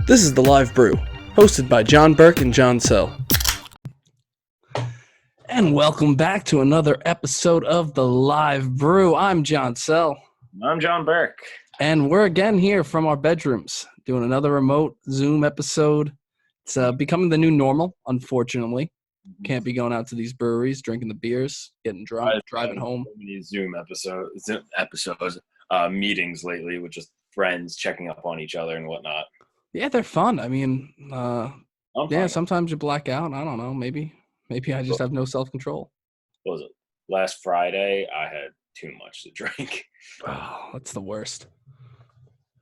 This is The Live Brew, hosted by John Burke and John Sell. And welcome back to another episode of The Live Brew. I'm John Sell. I'm John Burke. And we're again here from our bedrooms, doing another remote Zoom episode. It's becoming the new normal, unfortunately. Can't be going out to these breweries, drinking the beers, getting drunk, driving home. So many Zoom episodes, meetings lately with just friends checking up on each other and whatnot. Yeah, they're fun. I mean, Fine. sometimes you black out. I don't know. Maybe I just have no self-control. What was it? Last Friday, I had too much to drink. Oh, that's the worst.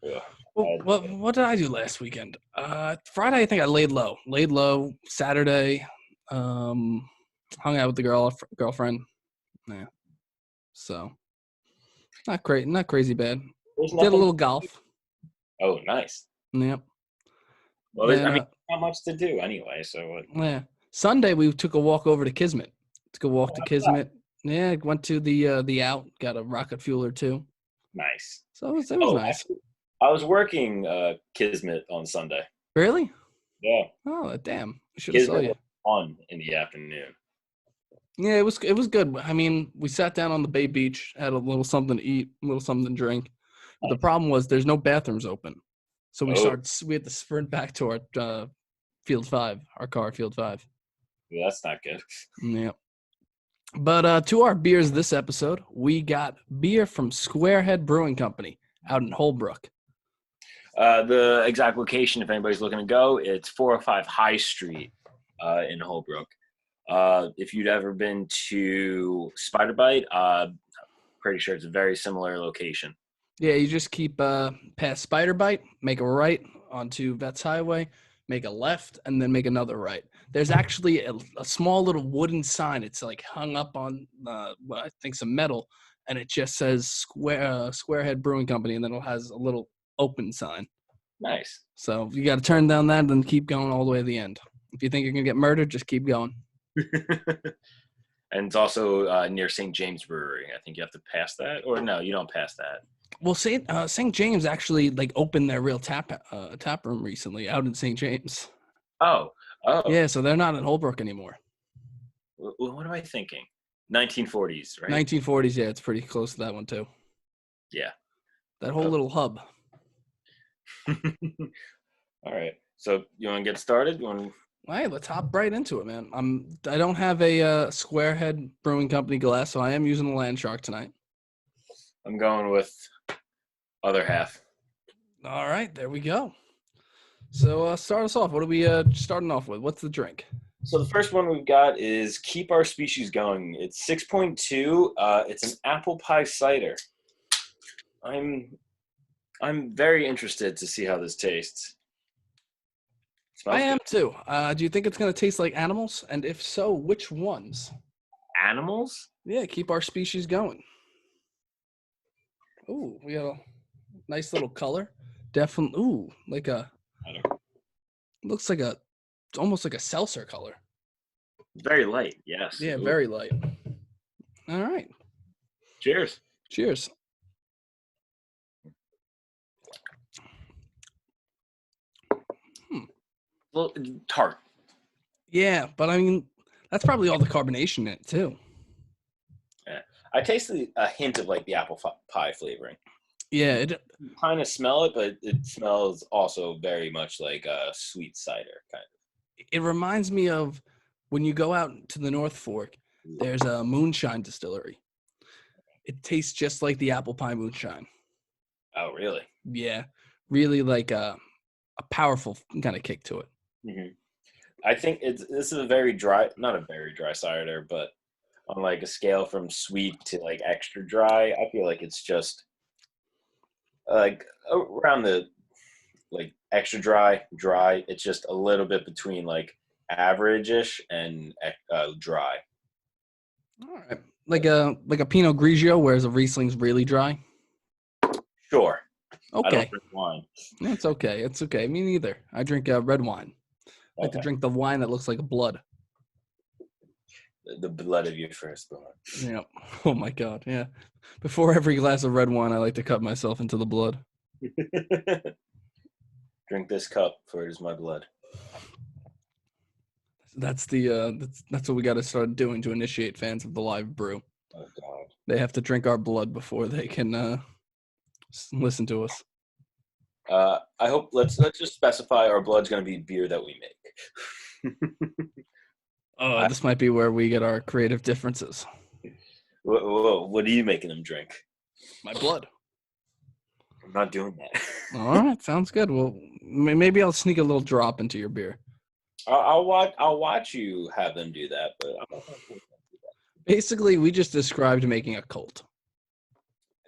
Yeah. Well, what did I do last weekend? Friday, I think I laid low. Saturday, hung out with the girlfriend. Yeah. So, not crazy bad. Did a little golf. Oh, nice. Yep. Well, not much to do anyway, so. Yeah. Sunday, we took a walk over to Kismet. To Kismet. Yeah, went to the out, got a rocket fuel or two. Nice. So it was nice. I was working Kismet on Sunday. Really? Yeah. Oh, damn. I should have saw you. Was on in the afternoon. Yeah, it was good. I mean, we sat down on the Bay Beach, had a little something to eat, a little something to drink. But the problem was there's no bathrooms open. So we had to sprint back to our Field 5, our car, Field 5. Yeah, that's not good. Yeah. But to our beers this episode, we got beer from SquareHead Brewing Company out in Holbrook. The exact location, if anybody's looking to go, it's 405 High Street in Holbrook. If you'd ever been to Spider Bite, pretty sure it's a very similar location. Yeah, you just keep past Spider Bite, make a right onto Vets Highway, make a left, and then make another right. There's actually a small little wooden sign. It's like hung up on, I think some metal, and it just says SquareHead Brewing Company, and then it has a little open sign. Nice. So you got to turn down that and then keep going all the way to the end. If you think you're going to get murdered, just keep going. And it's also near St. James Brewery. I think you have to pass that. Or no, you don't pass that. Well, St. James actually opened their real tap room recently out in St. James. Oh. Yeah, so they're not in Holbrook anymore. What am I thinking? 1940s, right? 1940s, yeah, it's pretty close to that one too. Yeah. That whole little hub. All right. So you want to get started? All right, let's hop right into it, man. I don't have a SquareHead Brewing Company glass, so I am using the Land Shark tonight. I'm going with other half. All right, there we go. So start us off. What are we starting off with? What's the drink? So the first one we've got is Keep Our Species Going. It's 6.2. It's an apple pie cider. I'm very interested to see how this tastes. I am too. Do you think it's going to taste like animals? And if so, which ones? Animals? Yeah, keep our species going. Ooh, we got a nice little color. Definitely. Ooh, looks like it's almost like a seltzer color. Very light, yes. Yeah, Ooh. very light. All right. Cheers. Cheers. Well, tart. Yeah, but I mean, that's probably all the carbonation in it too. Yeah, I tasted a hint of the apple pie flavoring. Yeah, you kind of smell it, but it smells also very much like a sweet cider kind of. It reminds me of when you go out to the North Fork. There's a moonshine distillery. It tastes just like the apple pie moonshine. Oh, really? Yeah, really like a powerful kind of kick to it. Mm-hmm. I think this is not a very dry cider, but on a scale from sweet to extra dry, I feel like it's just around the extra dry. It's just a little bit between average-ish and dry. All right, like a Pinot Grigio, whereas a Riesling's really dry. Sure. Okay. I don't drink wine. It's okay. It's okay. Me neither. I drink red wine. I like to drink the wine that looks like blood. The blood of your firstborn. Yeah. Oh my God. Yeah. Before every glass of red wine, I like to cut myself into the blood. Drink this cup, for it is my blood. That's that's what we got to start doing to initiate fans of the live brew. Oh God. They have to drink our blood before they can listen to us. I hope let's just specify our blood's gonna be beer that we make. Oh, this might be where we get our creative differences. What are you making them drink? My blood. I'm not doing that. All right, sounds good. Well, maybe I'll sneak a little drop into your beer. I'll watch you have them do that, but I'm not gonna force them to do that. Basically, we just described making a cult.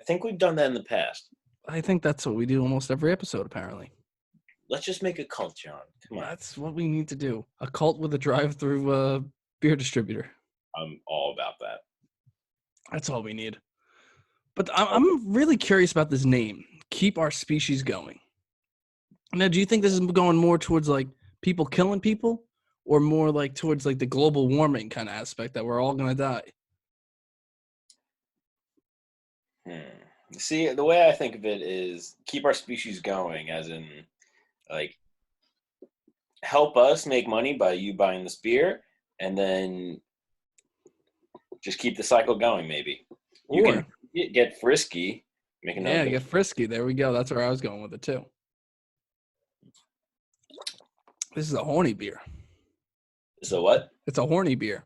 I think we've done that in the past. I think that's what we do almost every episode, apparently. Let's just make a cult, John. Come on. That's what we need to do. A cult with a drive-through beer distributor. I'm all about that. That's all we need. But I'm really curious about this name. Keep our species going. Now, do you think this is going more towards like people killing people, or more like towards like the global warming kind of aspect that we're all gonna die? See, the way I think of it is keep our species going, as in, like, help us make money by you buying this beer, and then just keep the cycle going. Maybe you can get frisky. Get frisky. There we go. That's where I was going with it too. This is a horny beer. So what? It's a horny beer.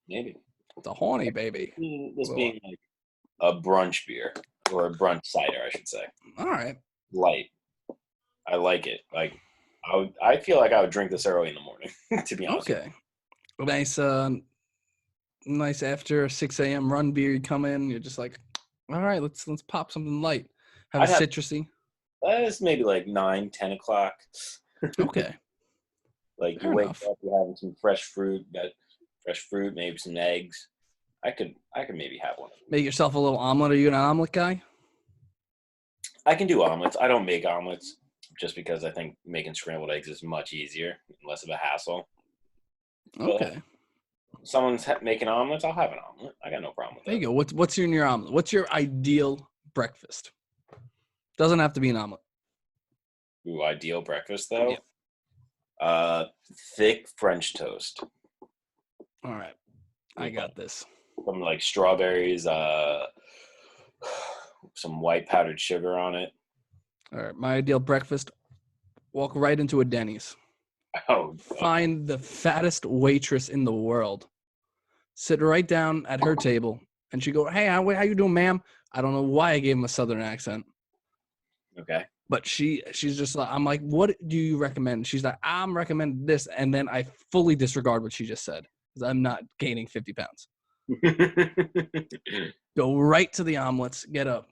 Maybe. It's a horny baby. This being like a brunch beer, or a brunch cider, I should say. All right. Light. I like it. Like, I feel like I would drink this early in the morning, to be honest. Okay. Nice after 6 a.m. run beer. You come in, you're just like, all right, let's pop something light. Have a citrusy. It's maybe like 9, 10 o'clock. Okay. Like, you wake up, you're having some fresh fruit, maybe some eggs. I could maybe have one. Make yourself a little omelet. Are you an omelet guy? I can do omelets. I don't make omelets just because I think making scrambled eggs is much easier and less of a hassle. Okay. But someone's making omelets, I'll have an omelet. I got no problem with that. There you go. What's in your omelet? What's your ideal breakfast? Doesn't have to be an omelet. Ooh, ideal breakfast though? Yeah. Thick French toast. All right. I got this. Some like strawberries, some white powdered sugar on it. All right. My ideal breakfast, walk right into a Denny's. Oh. Find the fattest waitress in the world. Sit right down at her table, and she go, "Hey, how you doing, ma'am?" I don't know why I gave him a southern accent. Okay. But she's just like, I'm like, "What do you recommend?" She's like, "I'm recommending this," and then I fully disregard what she just said because I'm not gaining 50 pounds. Go right to the omelets. Get a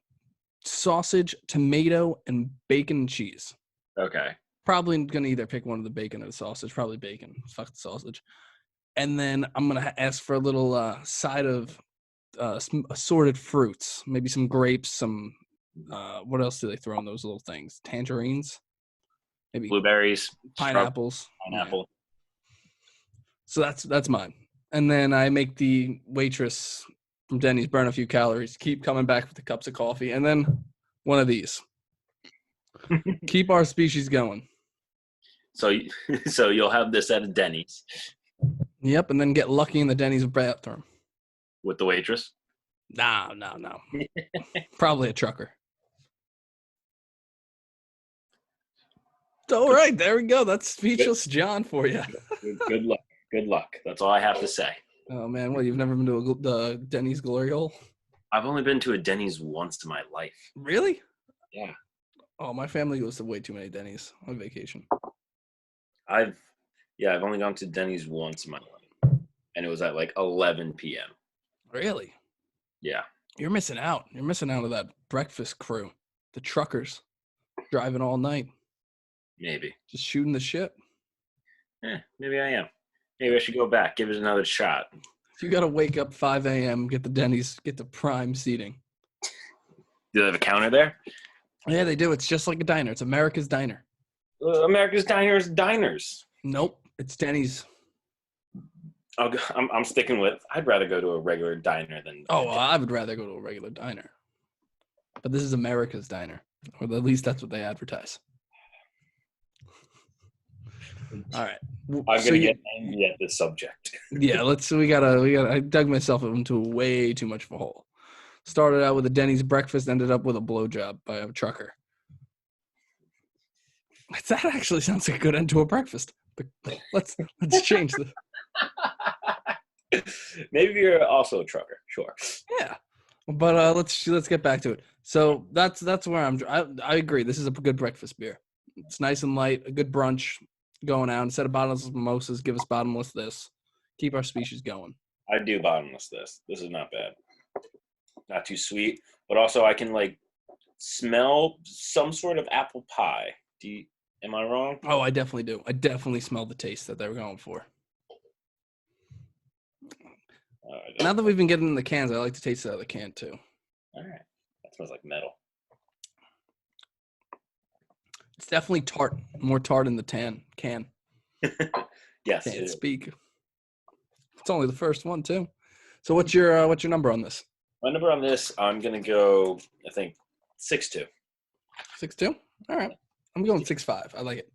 sausage, tomato, and bacon and cheese. Okay. Probably gonna either pick one of the bacon or the sausage. Probably bacon. Fuck the sausage. And then I'm gonna ask for a little side of some assorted fruits. Maybe some grapes. Some what else do they throw in those little things? Tangerines. Maybe blueberries. Pineapples. Pineapple. Yeah. So that's mine. And then I make the waitress from Denny's burn a few calories. Keep coming back with the cups of coffee, and then one of these. Keep our species going. So you'll have this at a Denny's. Yep, and then get lucky in the Denny's bathroom. With the waitress? No. Probably a trucker. All right, there we go. That's Speechless John for you. Good luck. Good luck. That's all I have to say. Oh, man. Well, you've never been to the Denny's Glory Hole? I've only been to a Denny's once in my life. Really? Yeah. Oh, my family goes to way too many Denny's on vacation. I've only gone to Denny's once in my life. And it was at like 11 p.m. Really? Yeah. You're missing out. You're missing out on that breakfast crew. The truckers driving all night. Maybe. Just shooting the shit. Maybe I am. Maybe I should go back. Give it another shot. You got to wake up 5 a.m., get the Denny's, get the prime seating. Do they have a counter there? Yeah, they do. It's just like a diner. It's America's Diner. America's Diners, diners. Nope. It's Denny's. I'm sticking with, I'd rather go to a regular diner than... Oh, well, I would rather go to a regular diner. But this is America's Diner. Or at least that's what they advertise. All right. I'm So gonna get angry at this subject. yeah, we gotta. I dug myself into way too much of a hole. Started out with a Denny's breakfast, ended up with a blowjob by a trucker. That actually sounds like a good end to a breakfast. But let's change the. Maybe you're also a trucker. Sure. Yeah, but let's get back to it. So that's where I agree. This is a good breakfast beer. It's nice and light, a good brunch going out. Instead of bottomless mimosas, give us bottomless this. Keep our species going. I do bottomless this. This is not bad. Not too sweet, but also I can like smell some sort of apple pie. Am I wrong? Oh, I definitely do. I definitely smell the taste that they were going for. Now that we've been getting in the cans, I like to taste it out of the can too. All right. That smells like metal. It's definitely tart, more tart in the can. Yes. Can't speak. It's only the first one too. So what's your number on this? My number on this, I'm gonna go. I think 6.2. 6.2. All right. I'm going 6.5. I like it.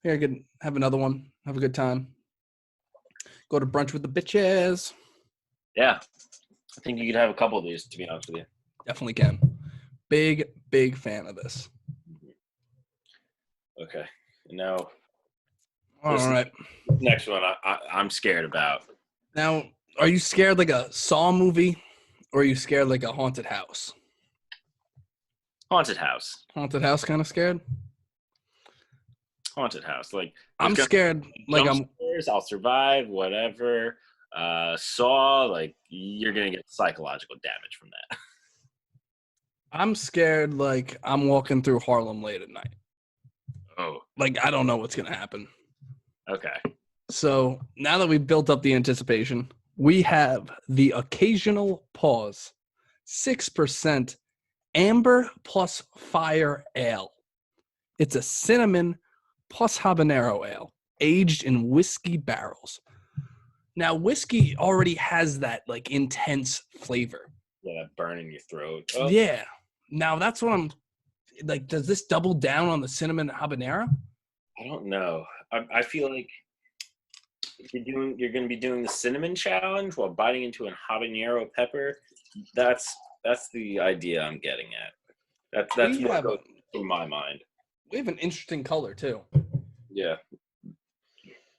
Here, I could have another one. Have a good time. Go to brunch with the bitches. Yeah, I think you could have a couple of these. To be honest with you, Definitely can. Big fan of this. okay. And now, All right. next one, I'm scared about. Now, are you scared like a Saw movie, or are you scared like a haunted house? Haunted house. Haunted house, kind of scared. Haunted house. Like I'm scared. Like I'm. Scares, I'll survive. Whatever. Saw. Like you're gonna get psychological damage from that. I'm scared. Like I'm walking through Harlem late at night. Oh. Like I don't know what's gonna happen. Okay. So now that we've built up the anticipation, we have the occasional pause. 6% amber plus fire ale. It's a cinnamon plus habanero ale, aged in whiskey barrels. Now, whiskey already has that like intense flavor. Yeah, that burn in your throat. Oh. Yeah. Now that's what I'm like. Does this double down on the cinnamon habanero? I don't know. I feel like if you're going to be doing the cinnamon challenge while biting into a habanero pepper. That's the idea I'm getting at. That's what goes through my mind. We have an interesting color too. Yeah.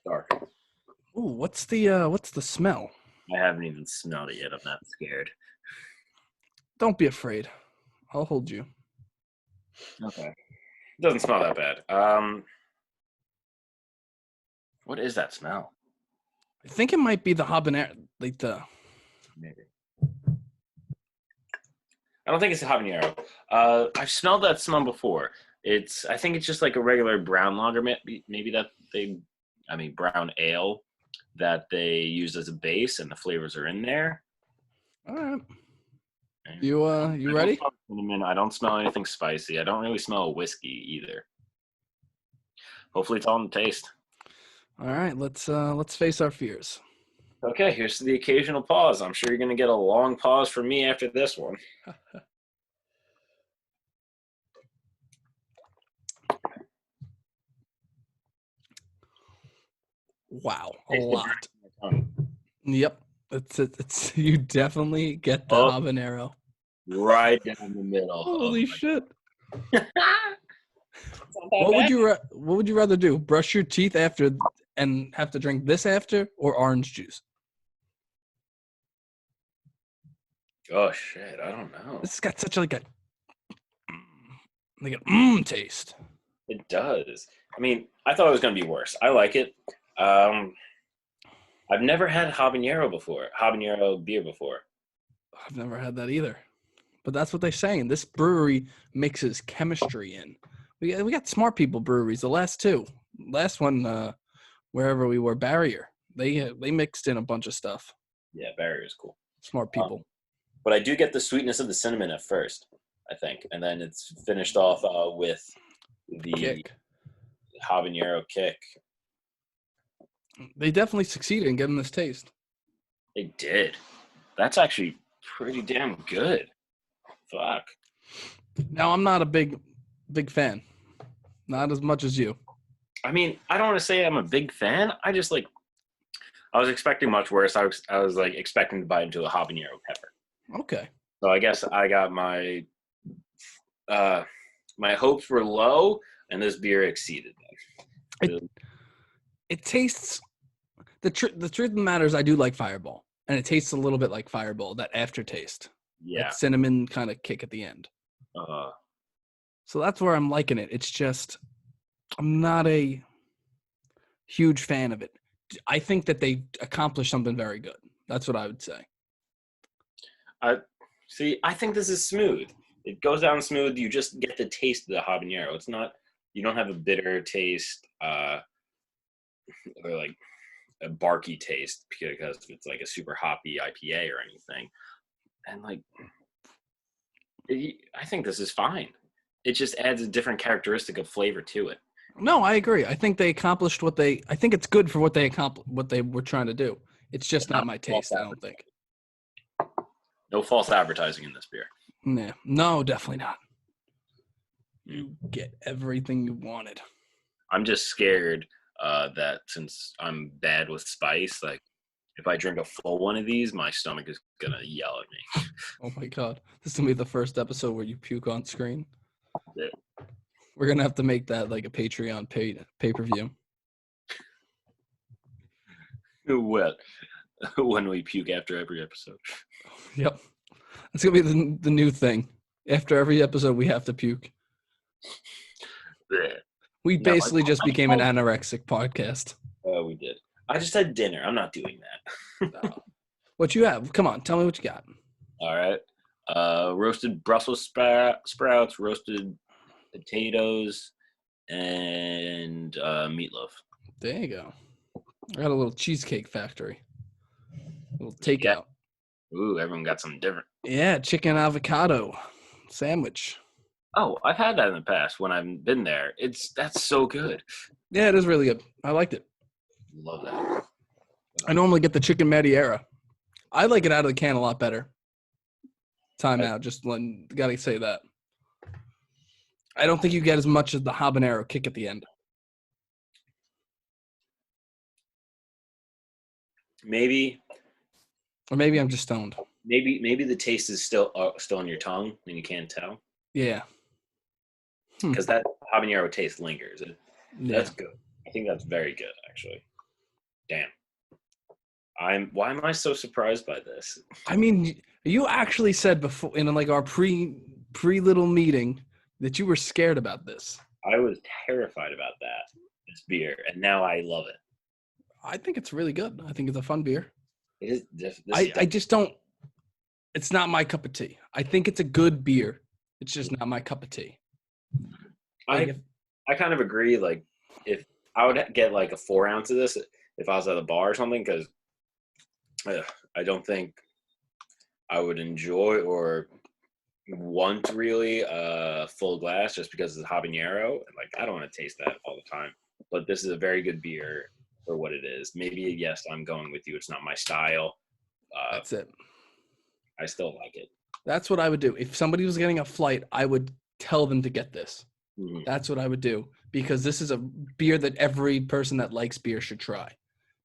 Dark. Ooh, what's the smell? I haven't even smelled it yet. I'm not scared. Don't be afraid. I'll hold you. Okay. It doesn't smell that bad. What is that smell? I think it might be the habanero, like the. Maybe. I don't think it's a habanero. I've smelled that smell before. I think it's just like a regular brown lager, maybe brown ale that they use as a base, and the flavors are in there. All right. You ready? I don't smell anything spicy. I don't really smell a whiskey either. Hopefully, it's all in the taste. All right, let's face our fears. Okay, here's the occasional pause. I'm sure you're going to get a long pause from me after this one. Wow, a lot. Yep, it's you definitely get the habanero right down the middle. Holy shit! What would you rather do? Brush your teeth after and have to drink this after, or orange juice? Oh shit! I don't know. This has got such like a taste. It does. I mean, I thought it was going to be worse. I like it. I've never had habanero beer before. I've never had that either. But that's what they're saying. This brewery mixes chemistry in. We got smart people breweries. The last one, wherever we were, Barrier. They mixed in a bunch of stuff. Yeah, Barrier is cool. Smart people. But I do get the sweetness of the cinnamon at first, I think, and then it's finished off with the kick. Habanero kick. They definitely succeeded in getting this taste. They did. That's actually pretty damn good. Fuck. Now, I'm not a big fan. Not as much as you. I mean, I don't want to say I'm a big fan. I just like. I was expecting much worse. I was like expecting to bite into a habanero pepper. Okay. So I guess I got my hopes were low, and this beer exceeded them. It tastes the truth of the matter is I do like Fireball, and it tastes a little bit like Fireball. That aftertaste, Yeah. that cinnamon kind of kick at the end. So that's where I'm liking it. It's just I'm not a huge fan of it. I think that they accomplished something very good. That's what I would say. I think this is smooth. It goes down smooth. You just get the taste of the habanero. It's not. You don't have a bitter taste, or like a barky taste because it's like a super hoppy IPA or anything. And like, I think this is fine. It just adds a different characteristic of flavor to it. No, I agree. I think they accomplished I think it's good for what they were trying to do. It's just not my taste, I don't think. No false advertising in this beer. Nah. No, definitely not. You get everything you wanted. I'm just scared that since I'm bad with spice, like if I drink a full one of these, my stomach is gonna yell at me. Oh my god, this is gonna be the first episode where you puke on screen. Yeah. We're gonna have to make that like a Patreon pay-per-view. What? When we puke after every episode. Yep, that's gonna be the new thing. After every episode, we have to puke. Yeah. We basically just became an anorexic podcast. Oh, we did. I just had dinner. I'm not doing that. What you have? Come on, tell me what you got. All right. Roasted Brussels sprouts, roasted potatoes, and meatloaf. There you go. I got a little cheesecake factory. A little takeout. Ooh, everyone got something different. Yeah, chicken avocado sandwich. Oh, I've had that in the past when I've been there. That's so good. Yeah, it is really good. I liked it. Love that. I normally get the chicken Madeira. I like it out of the can a lot better. Time out. Just gotta say that. I don't think you get as much as the habanero kick at the end. Maybe. Or maybe I'm just stoned. Maybe the taste is still on your tongue and you can't tell. Yeah. Because that habanero taste lingers. That's Yeah. good. I think that's very good, actually. Damn. Why am I so surprised by this? I mean, you actually said before in like our pre little meeting that you were scared about this. I was terrified about this beer, and now I love it. I think it's really good. I think it's a fun beer. It is. I just don't. It's not my cup of tea. I think it's a good beer. It's just not my cup of tea. I kind of agree. Like, if I would get like a 4 ounce of this if I was at a bar or something, because I don't think I would enjoy or want really a full glass just because it's habanero. Like, I don't want to taste that all the time. But this is a very good beer for what it is. Maybe, yes, I'm going with you. It's not my style. That's it. I still like it. That's what I would do. If somebody was getting a flight, I would tell them to get this. Mm-hmm. That's what I would do, because this is a beer that every person that likes beer should try,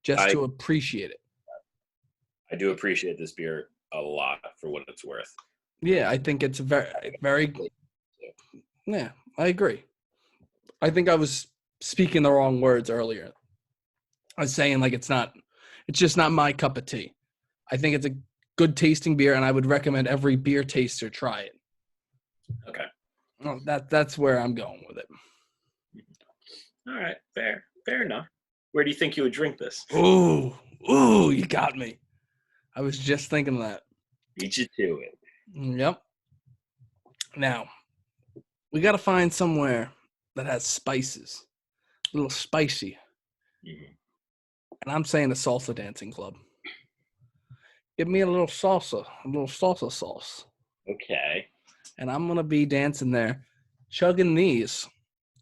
just to appreciate it. I do appreciate this beer a lot for what it's worth. Yeah, I think it's very, very. Yeah, I agree. I think I was speaking the wrong words earlier. I was saying like it's just not my cup of tea. I think it's a good tasting beer, and I would recommend every beer taster try it. Okay. Well, that's where I'm going with it. All right, fair enough. Where do you think you would drink this? Ooh, you got me. I was just thinking that. Beat you to it. Yep. Now, we got to find somewhere that has spices, a little spicy. Mm-hmm. And I'm saying a salsa dancing club. Give me a little salsa sauce. Okay. And I'm going to be dancing there, chugging these.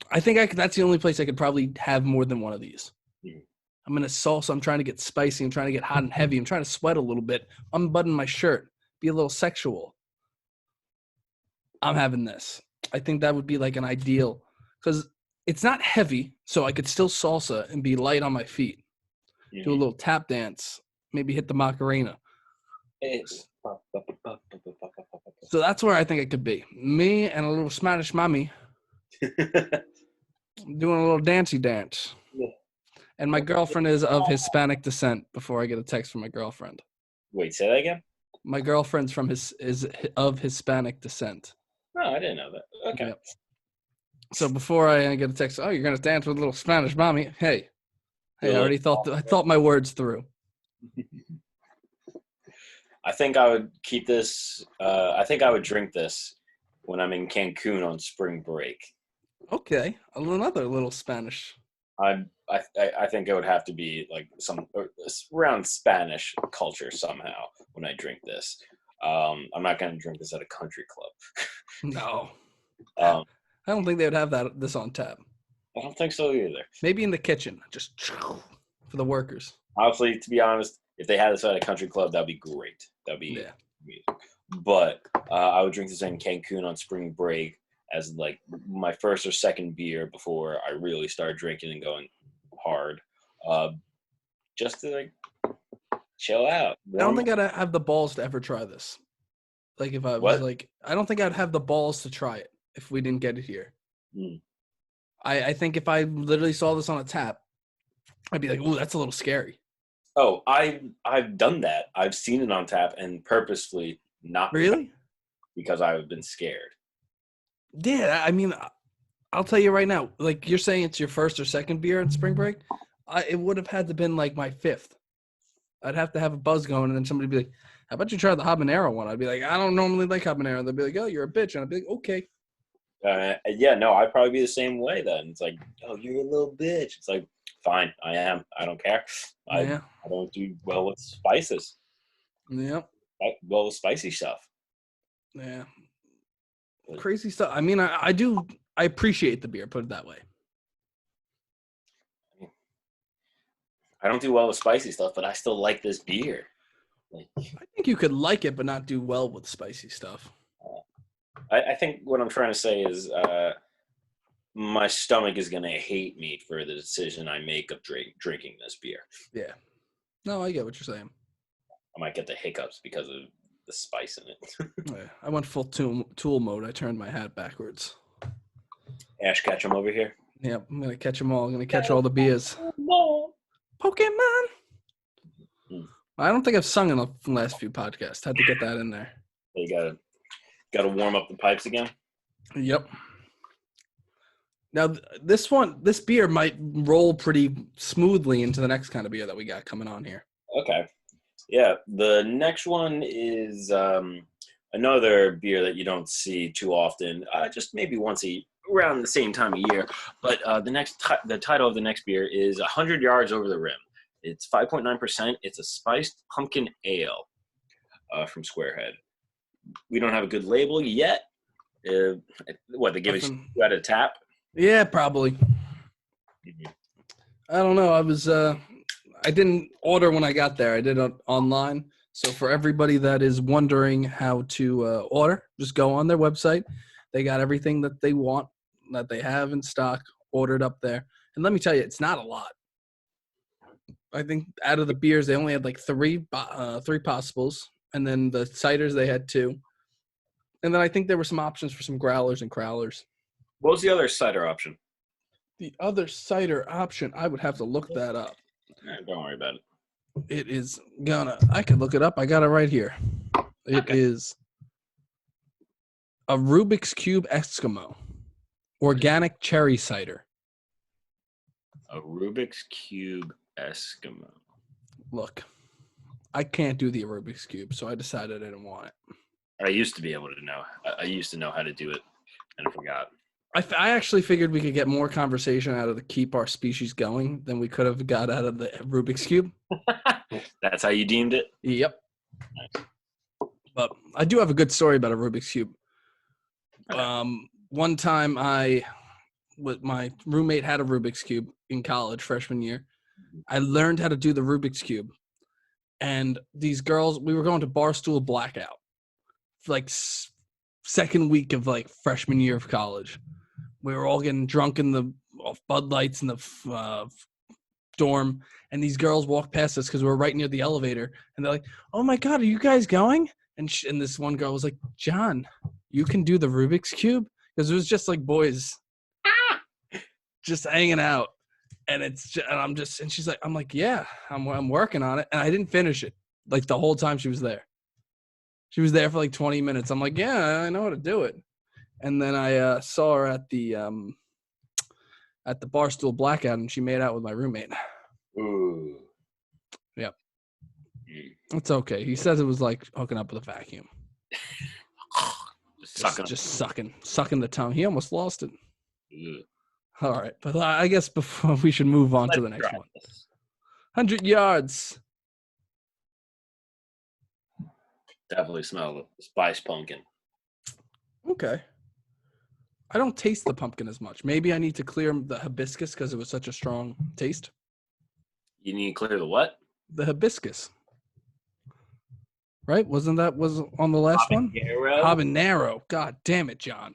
I think that's the only place I could probably have more than one of these. Mm-hmm. I'm in a salsa. I'm trying to get spicy. I'm trying to get hot and heavy. I'm trying to sweat a little bit. Unbutton my shirt. Be a little sexual. I'm having this. I think that would be like an ideal. Because it's not heavy, so I could still salsa and be light on my feet. Do a Mhm. little tap dance, maybe hit the Macarena. So that's where I think it could be. Me and a little Spanish mommy doing a little dancey dance. And my girlfriend is of Hispanic descent before I get a text from my girlfriend. Wait, say that again? My girlfriend's is of Hispanic descent. No, I didn't know that. Okay. Yep. So before I get a text, oh, you're gonna dance with a little Spanish mommy. Hey, I already thought my words through. I think I would keep this. I think I would drink this when I'm in Cancun on spring break. Okay, another little Spanish. I think it would have to be like some around Spanish culture somehow when I drink this. I'm not going to drink this at a country club. No, Um, I don't think they would have this on tap. I don't think so either. Maybe in the kitchen, just for the workers. Honestly, to be honest, if they had this at a country club, that'd be great. That'd be amazing. But I would drink this in Cancun on spring break as like my first or second beer before I really start drinking and going hard, just to like chill out. I don't think I'd have the balls to ever try this. Like if I was like, I don't think I'd have the balls to try it if we didn't get it here. Mm. I think if I literally saw this on a tap, I'd be like, "Ooh, that's a little scary." Oh, I've done that. I've seen it on tap and purposefully not Really? because I've been scared. Yeah, I mean, I'll tell you right now. Like you're saying, it's your first or second beer in spring break. It would have had to been like my fifth. I'd have to have a buzz going, and then somebody would be like, "How about you try the habanero one?" I'd be like, "I don't normally like habanero." They'd be like, "Oh, you're a bitch," and I'd be like, "Okay." Yeah, no, I'd probably be the same way then. It's like, oh, you're a little bitch. It's like, fine, I am. I don't care. Yeah. I don't do well with spices. Yep. Well with spicy stuff. Yeah. Crazy stuff. I mean, I do. I appreciate the beer. Put it that way. I don't do well with spicy stuff, but I still like this beer. Like, I think you could like it, but not do well with spicy stuff. I think what I'm trying to say is my stomach is going to hate me for the decision I make of drinking this beer. Yeah. No, I get what you're saying. I might get the hiccups because of the spice in it. Yeah, I went full tool mode. I turned my hat backwards. Ash Ketchum over here. Yep, I'm going to catch them all. I'm going to catch all the beers. Pokemon! I don't think I've sung in the last few podcasts. Had to get that in there. You gotta warm up the pipes again. Yep. Now, this beer might roll pretty smoothly into the next kind of beer that we got coming on here. Okay. Yeah, the next one is another beer that you don't see too often, just maybe once around the same time of year. But the title of the next beer is 100 Yards Over the Rim. It's 5.9%. It's a spiced pumpkin ale from SquareHead. We don't have a good label yet. What, they give it you at a tap? Yeah, probably. Mm-hmm. I don't know. I didn't order when I got there. I did it online. So for everybody that is wondering how to order, just go on their website. They got everything that they want, that they have in stock, ordered up there. And let me tell you, it's not a lot. I think out of the beers, they only had like three possibles. And then the ciders, they had 2. And then I think there were some options for some growlers and crowlers. What was the other cider option? The other cider option, I would have to look that up. Don't worry about it. I could look it up. I got it right here. It is a Rubik's Cube Eskimo. Organic cherry cider. A Rubik's Cube Eskimo. Look, I can't do the Rubik's Cube, so I decided I didn't want it. I used to be able to know. I used to know how to do it, and I forgot. I actually figured we could get more conversation out of the keep our species going than we could have got out of the Rubik's Cube. That's how you deemed it? Yep. Nice. But I do have a good story about a Rubik's Cube. Okay. One time my roommate had a Rubik's Cube in college, freshman year. I learned how to do the Rubik's Cube. And these girls, we were going to Barstool Blackout. Like second week of like freshman year of college. We were all getting drunk in the Bud Lights in the dorm, and these girls walk past us because we're right near the elevator, and they're like, "Oh my God, are you guys going?" And this one girl was like, "John, you can do the Rubik's Cube?" Because it was just like boys just hanging out. And and she's like, I'm like, yeah, I'm working on it. And I didn't finish it like the whole time she was there. She was there for like 20 minutes. I'm like, yeah, I know how to do it. And then I saw her at the Barstool Blackout, and she made out with my roommate. Ooh. Yep. It's okay. He says it was like hooking up with a vacuum. Just sucking the tongue. He almost lost it. Ew. All right, but I guess before we should move on to the next one. 100 yards. Definitely smell the spice pumpkin. Okay. I don't taste the pumpkin as much. Maybe I need to clear the hibiscus because it was such a strong taste. You need to clear the what? The hibiscus. Right? Was on the last one? Habanero. God damn it, John.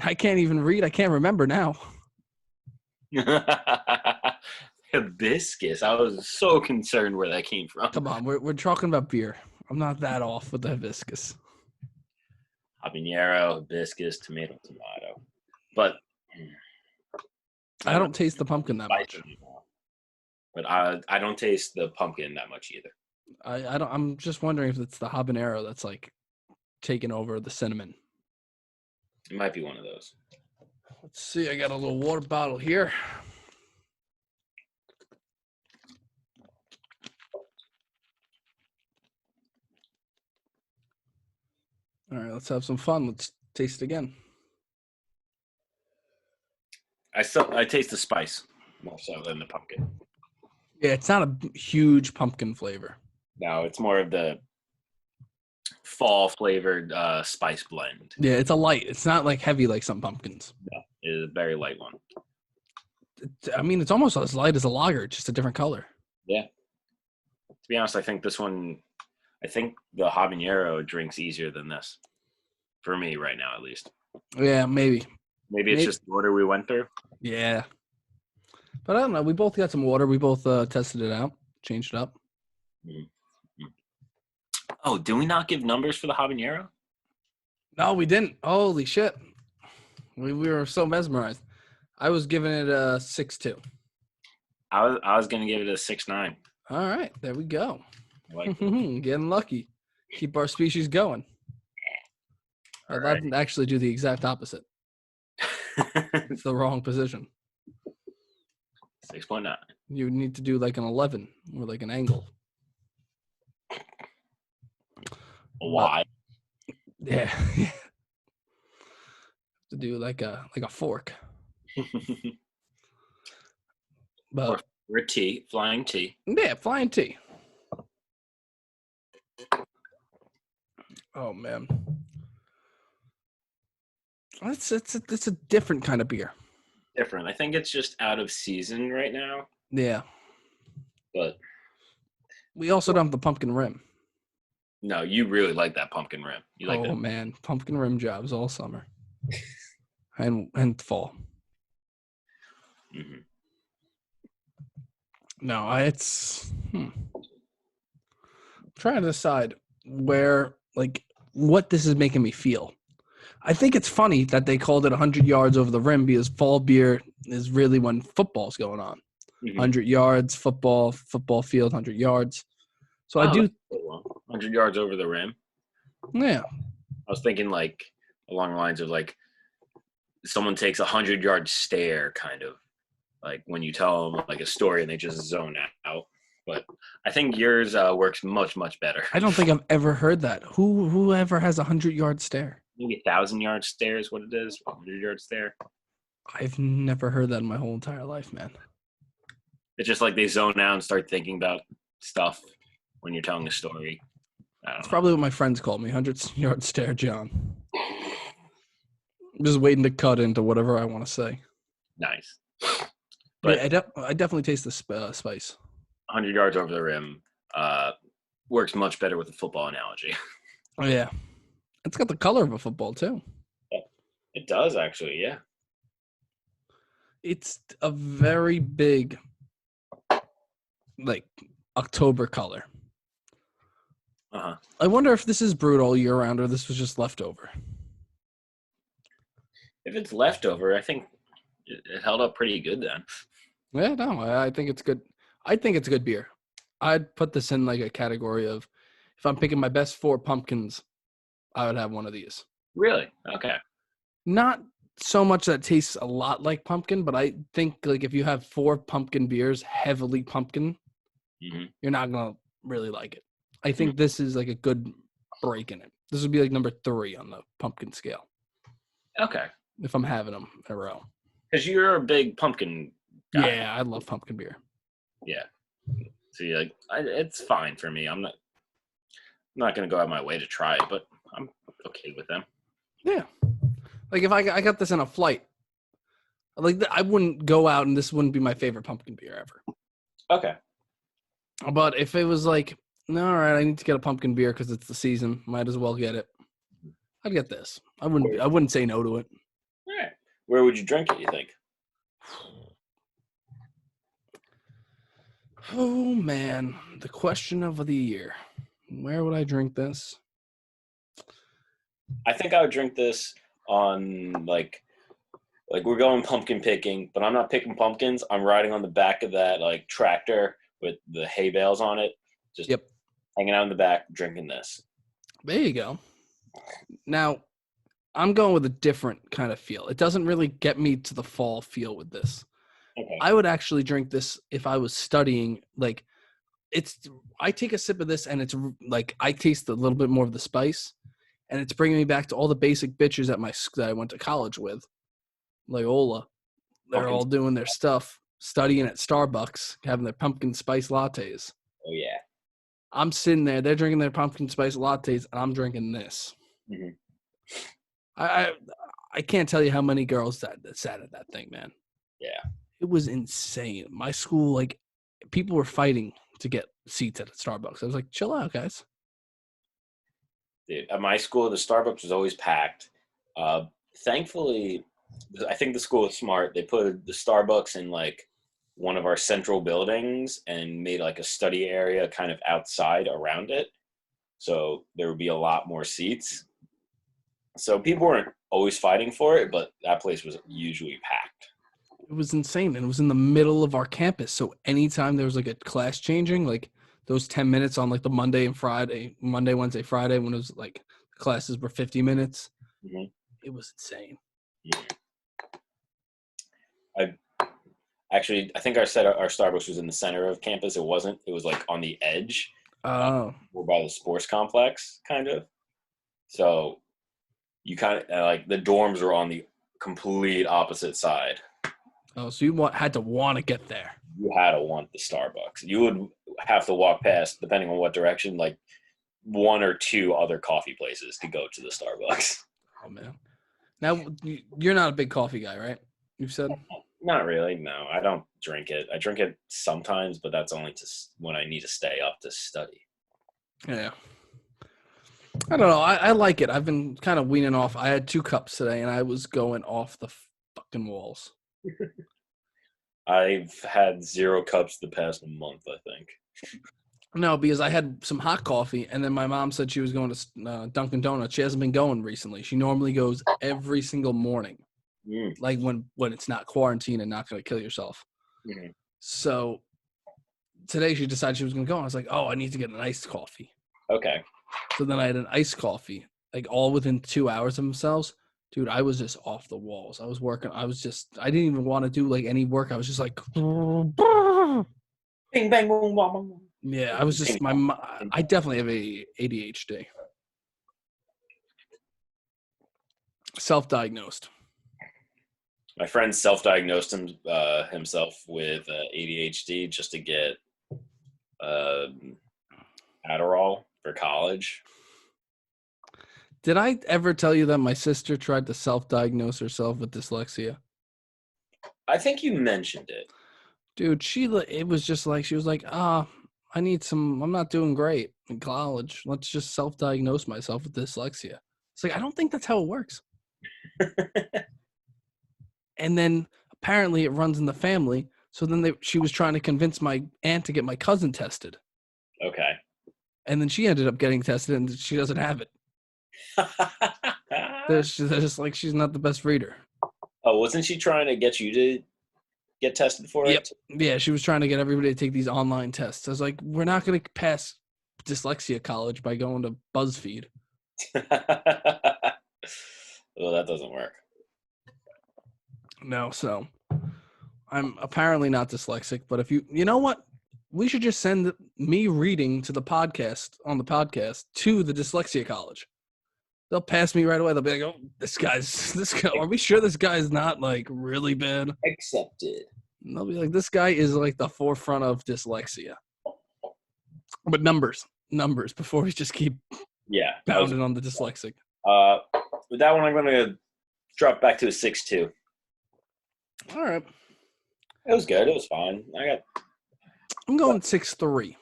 I can't even read. I can't remember now. Hibiscus. I was so concerned where that came from. Come on, we're talking about beer. I'm not that off with the hibiscus. Habanero, hibiscus, tomato. But I don't taste the pumpkin that much. But I don't taste the pumpkin that much either. I don't. I'm just wondering if it's the habanero that's like taking over the cinnamon. It might be one of those. Let's see. I got a little water bottle here. All right, let's have some fun. Let's taste it again. I taste the spice more so than the pumpkin. Yeah, it's not a huge pumpkin flavor. No, it's more of the fall flavored spice blend. Yeah, it's a light. It's not like heavy like some pumpkins. No, it is a very light one. I mean, it's almost as light as a lager, just a different color. Yeah. To be honest, I think the habanero drinks easier than this. For me right now, at least. Yeah, maybe. Maybe it's just the order we went through. Yeah. But I don't know. We both got some water. We both tested it out, changed it up. Mm-hmm. Oh, did we not give numbers for the habanero? No, we didn't. Holy shit. We were so mesmerized. I was giving it a 6.2. I was going to give it a 6.9. All right. There we go. Like Getting lucky. Keep our species going. I'd love to actually do the exact opposite. It's the wrong position. 6.9. You need to do like an 11 or like an angle. Why? Yeah. To do like a fork. But or a T, flying T. Yeah, flying T. Oh man. It's a different kind of beer. Different. I think it's just out of season right now. Yeah. But we also don't have the pumpkin rim. No, you really like that pumpkin rim. You like that. Oh man, pumpkin rim jobs all summer. and fall. Mm-hmm. No, it's I'm trying to decide what this is making me feel. I think it's funny that they called it 100 yards over the rim because fall beer is really when football's going on. Mm-hmm. 100 yards, football field, 100 yards. So I do 100 yards over the rim. Yeah. I was thinking like along the lines of like someone takes 100-yard stare, kind of like when you tell them like a story and they just zone out. But I think yours works much, much better. I don't think I've ever heard that. Whoever has 100-yard stare? Maybe 1,000-yard stare is what it is. 100-yard stare. I've never heard that in my whole entire life, man. It's just like they zone out and start thinking about stuff when you're telling a story. That's probably what my friends call me, 100-yard stare, John. I'm just waiting to cut into whatever I want to say. Nice. But yeah, I definitely taste the spice. 100 yards over the rim works much better with the football analogy. Oh, yeah. It's got the color of a football, too. It does, actually, yeah. It's a very big, like, October color. Uh-huh. I wonder if this is brewed all year round or this was just leftover. If it's leftover, I think it held up pretty good then. Yeah, no, I think it's good. I think it's a good beer. I'd put this in like a category of if I'm picking my best 4 pumpkins, I would have one of these. Really? Okay. Not so much that tastes a lot like pumpkin, but I think like if you have 4 pumpkin beers, heavily pumpkin, Hmm. you're not gonna really like it. I think this is like a good break in it. This would be like number 3 on the pumpkin scale Okay. if I'm having them in a row. Because you're a big pumpkin guy. Yeah, I love pumpkin beer. Yeah. So you're like, it's fine for me. I'm not going to go out of my way to try it, but I'm okay with them. Yeah, like if I got this in a flight, like I wouldn't go out and this wouldn't be my favorite pumpkin beer ever. Okay. But if it was like, no, all right, I need to get a pumpkin beer because it's the season, might as well get it. I'd get this. I wouldn't say no to it. All right. Where would you drink it, you think? Oh man, the question of the year. Where would I drink this? I think I would drink this on like we're going pumpkin picking, but I'm not picking pumpkins. I'm riding on the back of that like tractor with the hay bales on it, just Yep. hanging out in the back, drinking this. There you go. Now, I'm going with a different kind of feel. It doesn't really get me to the fall feel with this. Okay. I would actually drink this if I was studying. Like, I take a sip of this and it's like I taste a little bit more of the spice, and it's bringing me back to all the basic bitches that I went to college with, Loyola. They're all doing their stuff, studying at Starbucks, having their pumpkin spice lattes. Oh yeah. I'm sitting there, they're drinking their pumpkin spice lattes, and I'm drinking this. Mm-hmm. I can't tell you how many girls that sat at that thing, man. Yeah. It was insane. My school, like, people were fighting to get seats at Starbucks. I was like, chill out, guys. Dude, at my school, the Starbucks was always packed. Thankfully, I think the school was smart. They put the Starbucks in like one of our central buildings and made like a study area kind of outside around it. So there would be a lot more seats. So people weren't always fighting for it, but that place was usually packed. It was insane. And it was in the middle of our campus. So anytime there was like a class changing, like those 10 minutes on like the Monday, Wednesday, Friday, when it was like classes were 50 minutes, Mm-hmm. it was insane. Yeah. I think I said our Starbucks was in the center of campus. It wasn't. It was like on the edge. Oh. We're by the sports complex, kind of. So you kind of like the dorms were on the complete opposite side. Oh, so you had to want to get there. You had to want the Starbucks. You would have to walk past, depending on what direction, like 1 or 2 other coffee places to go to the Starbucks. Oh, man. Now, you're not a big coffee guy, right? You've said? Not really. No, I don't drink it. I drink it sometimes, but that's only when I need to stay up to study. Yeah. I don't know. I like it. I've been kind of weaning off. I had 2 cups today, and I was going off the fucking walls. I've had 0 cups the past month, I think. No, because I had some hot coffee, and then my mom said she was going to Dunkin' Donuts. She hasn't been going recently. She normally goes every single morning, like when it's not quarantine and not going to kill yourself. Mm-hmm. So today she decided she was going to go, and I was like, oh, I need to get an iced coffee. Okay. So then I had an iced coffee, like all within 2 hours of themselves. Dude, I was just off the walls. I was working. I didn't even want to do like any work. I was just like, bing, bang, boom, boom, boom. Yeah, I was just I definitely have ADHD. Self-diagnosed. My friend self-diagnosed himself with ADHD just to get Adderall for college. Did I ever tell you that my sister tried to self-diagnose herself with dyslexia? I think you mentioned it. Dude, it was just like, she was like, I'm not doing great in college. Let's just self-diagnose myself with dyslexia. It's like, I don't think that's how it works. And then apparently it runs in the family. So then she was trying to convince my aunt to get my cousin tested. Okay. And then she ended up getting tested, and she doesn't have it. They're just like, she's not the best reader. Oh, wasn't she trying to get you to get tested for Yep. it? Yeah, she was trying to get everybody to take these online tests. I was like, we're not going to pass dyslexia college by going to BuzzFeed. Well, that doesn't work. No, so I'm apparently not dyslexic, but if you know what? We should just send me reading to the podcast to the dyslexia college. They'll pass me right away. They'll be like, "Oh, this guy. Are we sure this guy's not like really bad?" Accepted. And they'll be like, "This guy is like the forefront of dyslexia." But numbers before we just keep pounding on the dyslexic. With that one, I'm going to drop back to a 6.2. All right. It was good. It was fine. I'm going 6.3.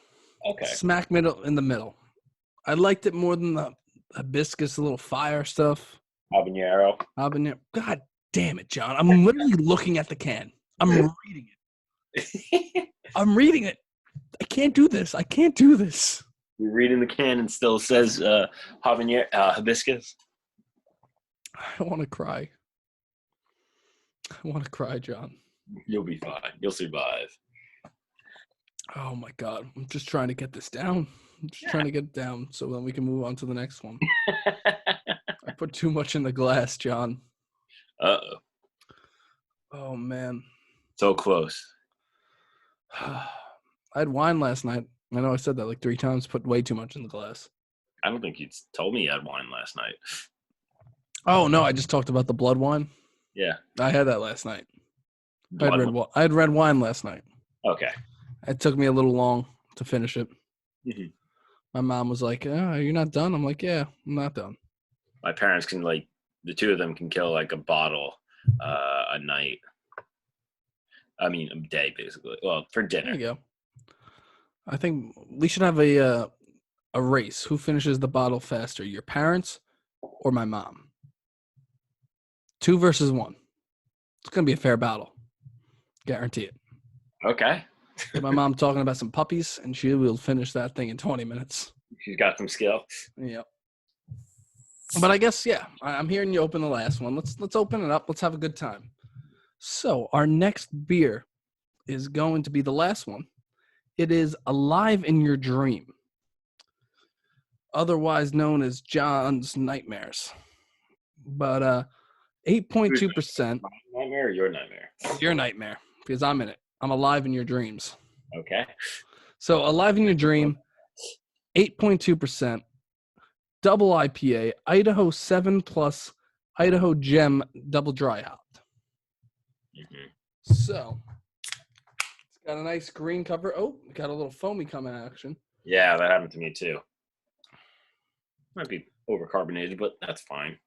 Okay. Smack middle in the middle. I liked it more than the hibiscus, little fire stuff. Habanero. God damn it, John. I'm literally looking at the can. I'm reading it. I'm reading it. I can't do this. You're reading the can and still says hibiscus. I want to cry. John. You'll be fine. You'll survive. Oh, my God. I'm just trying to get this down. I'm just trying to get it down so then we can move on to the next one. I put too much in the glass, John. Uh-oh. Oh, man. So close. I had wine last night. I know I said that like 3 times, put way too much in the glass. I don't think you told me you had wine last night. Oh, no, I just talked about the blood wine. Yeah. I had that last night. I had red wine last night. Okay. It took me a little long to finish it. Mm-hmm. My mom was like, "Oh, you're not done?" I'm like, "Yeah, I'm not done." My parents can the two of them can kill like a bottle a night. I mean, a day basically. Well, for dinner. There you go. I think we should have a race. Who finishes the bottle faster, your parents or my mom? 2 versus 1. It's gonna be a fair battle. Guarantee it. Okay. Get my mom talking about some puppies, and she will finish that thing in 20 minutes. She's got some skill. Yep. But I guess, yeah, I'm hearing you open the last one. Let's open it up. Let's have a good time. So our next beer is going to be the last one. It is Alive in Your Dream, otherwise known as John's Nightmares. But 8.2%. My nightmare or your nightmare? Your nightmare, because I'm in it. I'm alive in your dreams. Okay. So Alive in Your Dream, 8.2%, double IPA, Idaho 7+, Idaho Gem double dry hopped. Mm-hmm. So it's got a nice green cover. Oh, got a little foamy coming action. Yeah, that happened to me too. Might be overcarbonated, but that's fine.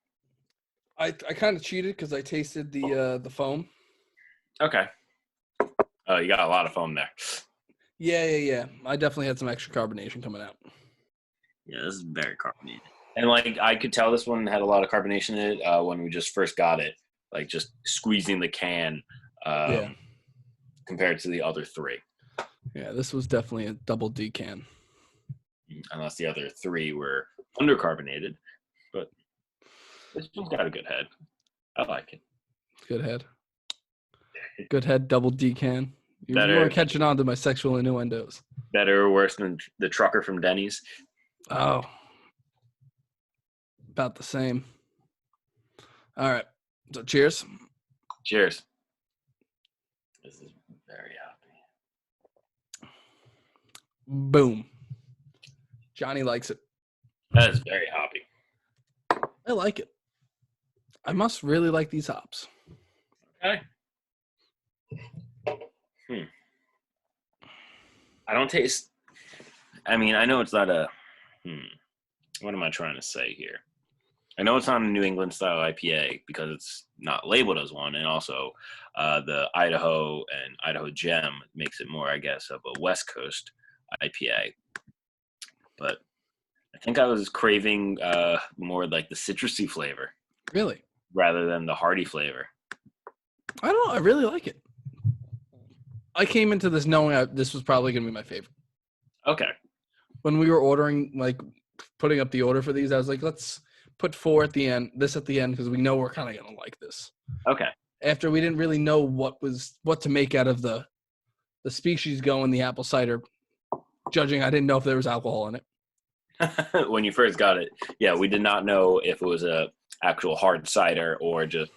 I kind of cheated because I tasted the foam. Okay. Oh, you got a lot of foam there. Yeah. I definitely had some extra carbonation coming out. Yeah, this is very carbonated. And I could tell this one had a lot of carbonation in it when we just first got it. Like just squeezing the can compared to the other 3. Yeah, this was definitely a double D can. Unless the other 3 were undercarbonated. But this one's got a good head. I like it. Good head. Good head, double D can. You Better, weren't catching on to my sexual innuendos. Better or worse than the trucker from Denny's? Oh. About the same. All right. So cheers. Cheers. This is very happy. Boom. Johnny likes it. That is very hoppy. I like it. I must really like these hops. Okay. I don't taste. I mean, I know it's not a. What am I trying to say here? I know it's not a New England style IPA because it's not labeled as one, and also the Idaho and Idaho Gem makes it more, I guess, of a West Coast IPA. But I think I was craving more like the citrusy flavor. Really? Rather than the hearty flavor. I don't know. I really like it. I came into this knowing this was probably going to be my favorite. Okay. When we were ordering, like putting up the order for these, I was like, let's put 4 at the end, this at the end, because we know we're kind of going to like this. Okay. After we didn't really know what to make out of the species going, the apple cider. Judging, I didn't know if there was alcohol in it. When you first got it, yeah, we did not know if it was a actual hard cider or just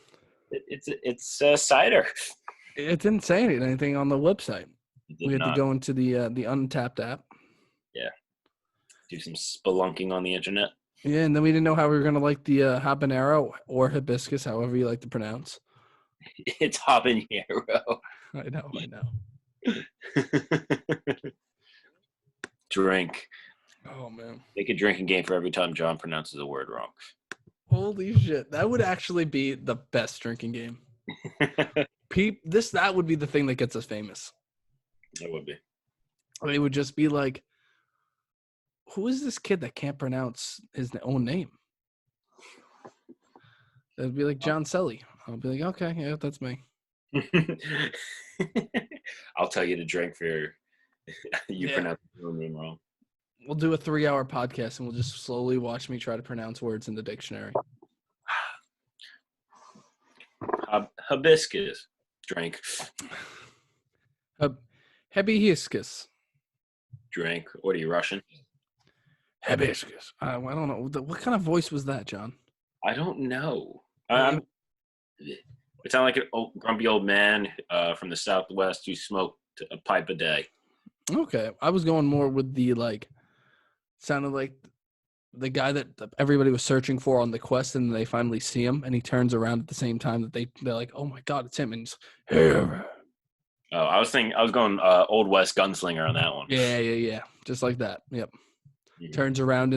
it's a cider. It didn't say anything on the website. We had not. to go into the Untapped app. Yeah. Do some spelunking on the internet. Yeah, and then we didn't know how we were going to like the habanero or hibiscus, however you like to pronounce. It's habanero. I know. Drink. Oh, man. Make a drinking game for every time John pronounces a word wrong. Holy shit. That would actually be the best drinking game. That would be the thing that gets us famous. It would be. It would just be like, who is this kid that can't pronounce his own name? It'd be like John Selly. I'll be like, okay, yeah, that's me. I'll tell you to drink for you pronounce your own name wrong. We'll do a 3-hour podcast and we'll just slowly watch me try to pronounce words in the dictionary. Hibiscus. Drink. Hibiscus. Drink. What are you, Russian? Hibiscus. I don't know. What kind of voice was that, John? I don't know. It sounded like a grumpy old man from the Southwest who smoked a pipe a day. Okay. I was going more with the, sounded like the guy that everybody was searching for on the quest, and they finally see him, and he turns around at the same time that they're like, oh my God, it's him. And he's, hey. Oh, I was going Old West gunslinger on that one. Yeah. Just like that. Yep. Mm-hmm. Turns around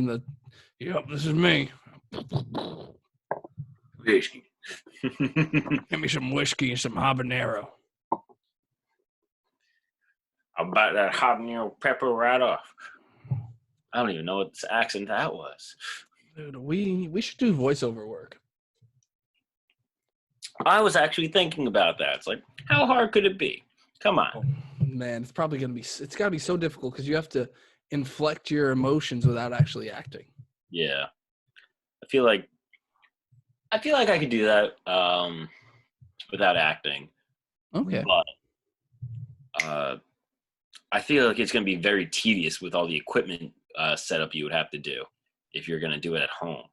yep, this is me. Whiskey. Give me some whiskey and some habanero. I'll bite that habanero pepper right off. I don't even know what accent that was. Dude, we should do voiceover work. I was actually thinking about that. It's like, how hard could it be? Come on. Oh, man, it's probably going to be, it's got to be so difficult because you have to inflect your emotions without actually acting. Yeah. I feel like I could do that without acting. Okay. But I feel like it's going to be very tedious with all the equipment setup you would have to do if you're going to do it at home.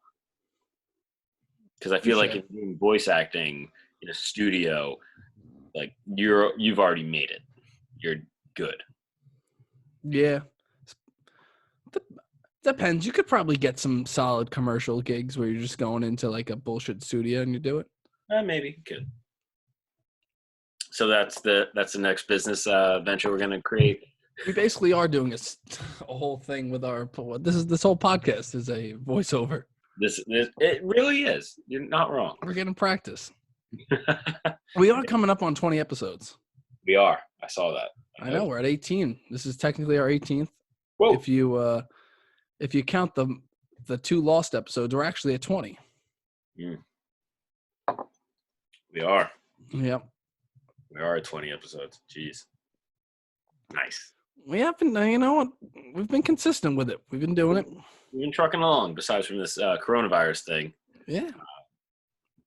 Because I feel like if you're doing voice acting in a studio, like you've already made it. You're good. Yeah. Depends. You could probably get some solid commercial gigs where you're just going into like a bullshit studio and you do it. Maybe you could. So that's the next business venture we're going to create. We basically are doing a whole thing with this whole podcast is a voiceover. This it really is. You're not wrong. We're getting practice. We are coming up on 20 episodes. We are. I saw that. I know. We're at 18. This is technically our 18th. Whoa. If you count the 2 lost episodes, we're actually at 20. We are. Yep. We are at 20 episodes. Jeez. Nice. We haven't, you know what? We've been consistent with it. We've been doing it. We've been trucking along, besides from this coronavirus thing. Yeah.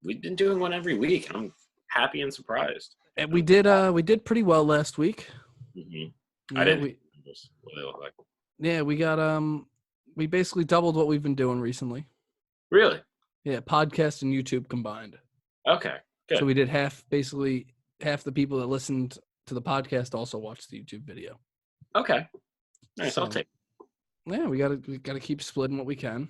We've been doing one every week. I'm happy and surprised. And we did pretty well last week. Mm-hmm. I didn't. What they look like. Yeah, we got we basically doubled what we've been doing recently. Really? Yeah, podcast and YouTube combined. Okay, good. So we did half the people that listened to the podcast also watched the YouTube video. Okay. Nice, so, I'll take. Yeah, we gotta keep splitting what we can.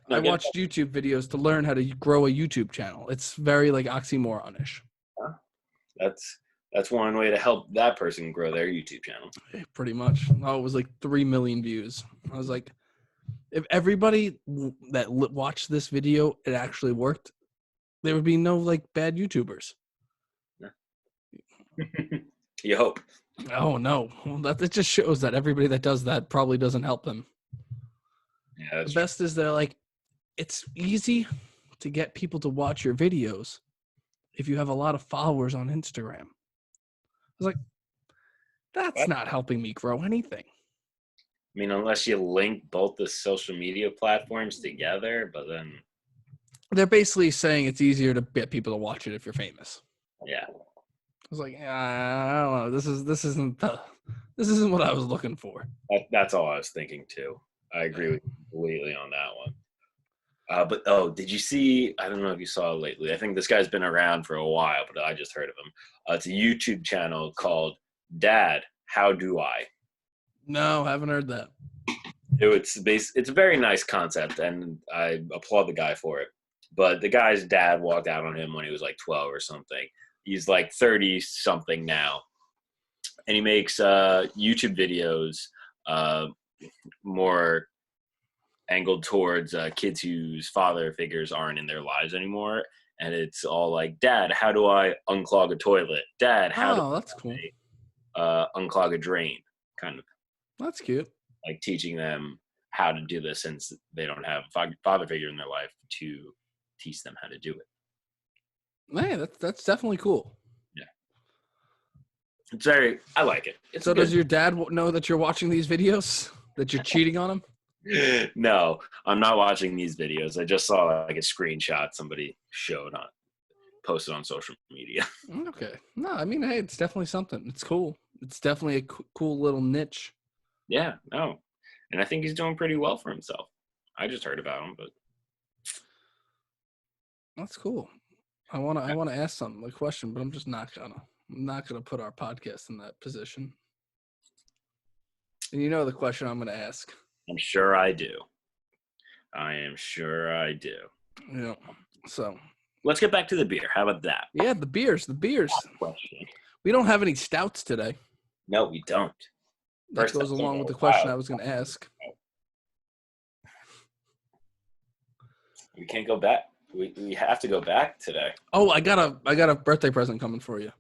No, I watched YouTube videos to learn how to grow a YouTube channel. It's very like oxymoron-ish. That's one way to help that person grow their YouTube channel. Pretty much. Oh, it was like 3 million views. I was like, if everybody that watched this video, it actually worked, there would be no like bad YouTubers. You hope. Oh no, well, it just shows that everybody that does that probably doesn't help them. Yeah, the best is they're like, it's easy to get people to watch your videos if you have a lot of followers on Instagram. I was like, that's What? not helping me grow anything. I mean, unless you link both the social media platforms together, but then, They're basically saying it's easier to get people to watch it if you're famous. yeah. I was like, I don't know. This isn't what I was looking for. That's all I was thinking too. I agree with you completely on that one. But did you see? I don't know if you saw it lately. I think this guy's been around for a while, but I just heard of him. It's a YouTube channel called Dad, How Do I? No, haven't heard that. It's a very nice concept, and I applaud the guy for it. But the guy's dad walked out on him when he was like 12 or something. He's like 30 something now, and he makes YouTube videos more angled towards kids whose father figures aren't in their lives anymore. And it's all like, Dad, how do I unclog a toilet? Dad, how do that's cool. I unclog a drain? Kind of That's cute. like teaching them how to do this since they don't have a father figure in their life to teach them how to do it. Man, that's definitely cool. Yeah. I like it. So does your dad know that you're watching these videos? That you're cheating on him? No, I'm not watching these videos. I just saw like a screenshot somebody posted on social media. Okay. No, I mean, hey, it's definitely something. It's cool. It's definitely a cool little niche. Yeah, no. And I think he's doing pretty well for himself. I just heard about him, but That's cool. I wanna ask something, a question, but I'm just not gonna put our podcast in that position. And you know the question I'm gonna ask. I'm sure I do. I am sure I do. Yeah. So let's get back to the beer. How about that? Yeah, the beers. Question. We don't have any stouts today. No, we don't. That goes along with the question I was going to ask. We can't go back. We have to go back today. Oh, I got a birthday present coming for you.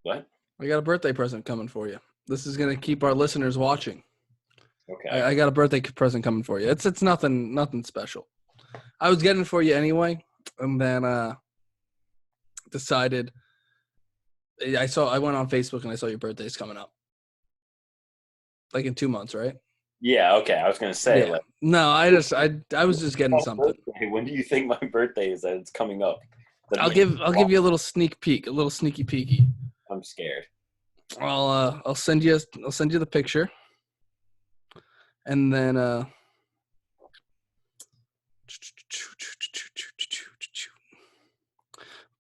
What? I got a birthday present coming for you. This is going to keep our listeners watching. Okay. I got a birthday present coming for you. It's nothing special. I was getting it for you anyway, and then decided I went on Facebook and I saw your birthday's coming up. Like in 2 months, right? Yeah, okay. I was gonna say like no, I was just getting something. When do you think my birthday is that it's coming up? I'll give you a little sneak peek, a little sneaky peeky. I'm scared. I'll send you the picture. And then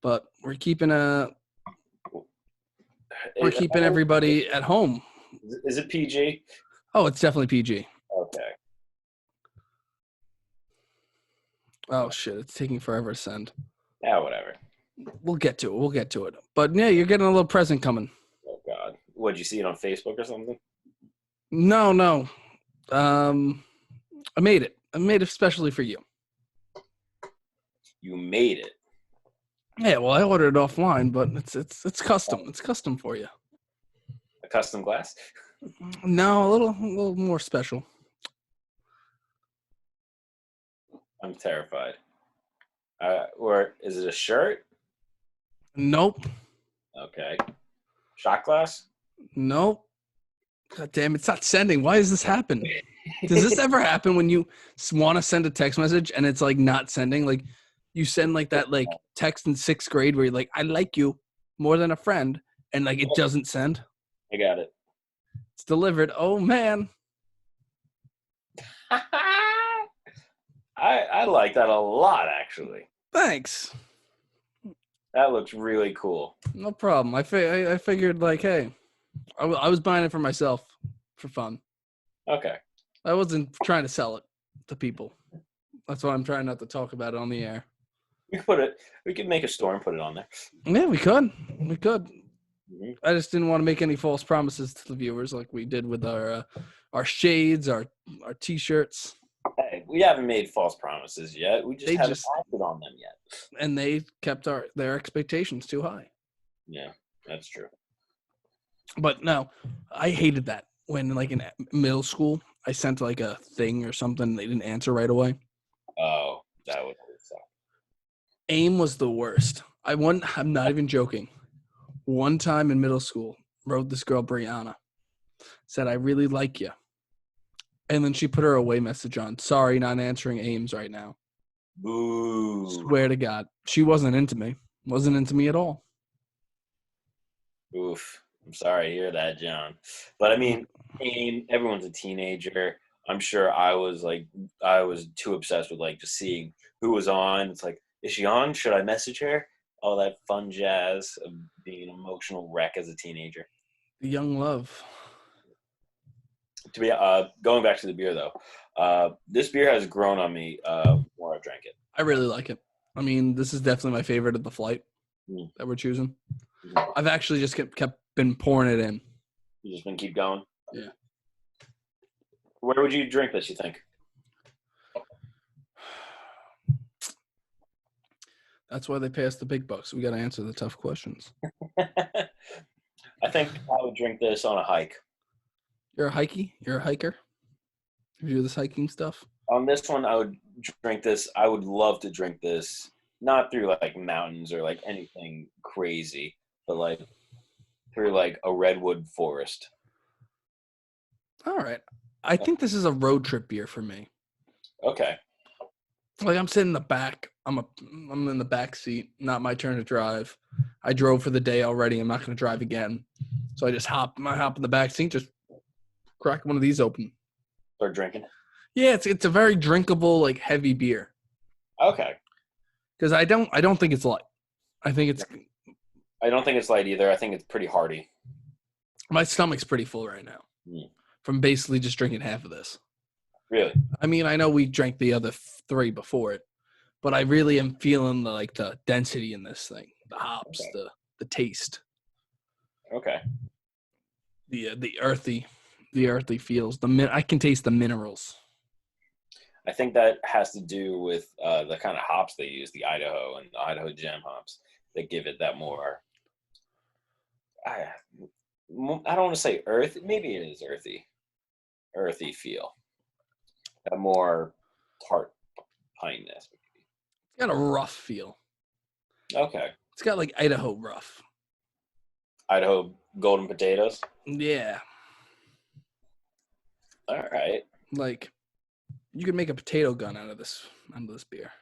but we're keeping everybody at home. Is it PG? Oh, it's definitely PG. Okay. Oh shit, it's taking forever to send. Yeah, whatever. We'll get to it. But yeah, you're getting a little present coming. Oh God. What'd you see it on Facebook or something? No. I made it. I made it especially for you. You made it. Yeah, well, I ordered it offline, but it's custom. It's custom for you. A custom glass? No, a little more special. I'm terrified. Or is it a shirt? Nope. Okay. Shot glass? Nope. God damn, it's not sending. Why does this happen? Does this ever happen when you want to send a text message and it's like not sending? Like you send like that like text in 6th grade where you're like, I like you more than a friend, and like it doesn't send. I got it. It's delivered. Oh man. I like that a lot, actually. Thanks. That looks really cool. No problem. I figured like, hey, I was buying it for myself for fun. Okay. I wasn't trying to sell it to people. That's why I'm trying not to talk about it on the air. We could make a store and put it on there. Yeah, we could. Mm-hmm. I just didn't want to make any false promises to the viewers like we did with our shades, our T-shirts. Hey, we haven't made false promises yet. We just haven't acted on them yet. And they kept their expectations too high. Yeah, that's true. But no, I hated that when like in middle school, I sent like a thing or something and they didn't answer right away. Oh, that would suck. AIM was the worst. I'm not even joking. One time in middle school, wrote this girl Brianna, said I really like you, and then she put her away message on. Sorry, not answering Ames right now. Boo. Swear to God, she wasn't into me. Wasn't into me at all. Oof. I'm sorry to hear that, John. But I mean, everyone's a teenager. I'm sure I was too obsessed with like just seeing who was on. It's like, is she on? Should I message her? All that fun jazz of being an emotional wreck as a teenager. The young love. To be going back to the beer though, this beer has grown on me more I've drank it. I really like it. I mean, this is definitely my favorite of the flight that we're choosing. Mm-hmm. I've actually just kept been pouring it in. You just been keep going. Yeah. Where would you drink this, you think? That's why they pay us the big bucks. We got to answer the tough questions. I think I would drink this on a hike. You're a hiker? You do this hiking stuff? On this one, I would drink this. I would love to drink this, not through like mountains or like anything crazy, but like through like a redwood forest. All right. I think this is a road trip beer for me. Okay. Like I'm sitting in the back. I'm in the back seat. Not my turn to drive. I drove for the day already. I'm not going to drive again. So I just hop in the back seat, just crack one of these open. Start drinking. Yeah, it's a very drinkable, like heavy beer. Okay. Because I don't think it's light. I don't think it's light either. I think it's pretty hearty. My stomach's pretty full right now from basically just drinking half of this. Really? I mean, I know we drank the other 3 before it, but I really am feeling the density in this thing, the hops, okay. the taste. Okay. The earthy feels. I can taste the minerals. I think that has to do with the kind of hops they use, the Idaho and the Idaho Gem hops, that give it that more. I don't want to say earthy. Maybe it is earthy feel. A more tart pineness. It's got a rough feel. Okay. It's got like Idaho rough. Idaho golden potatoes? Yeah. All right. Like, you could make a potato gun out of this beer.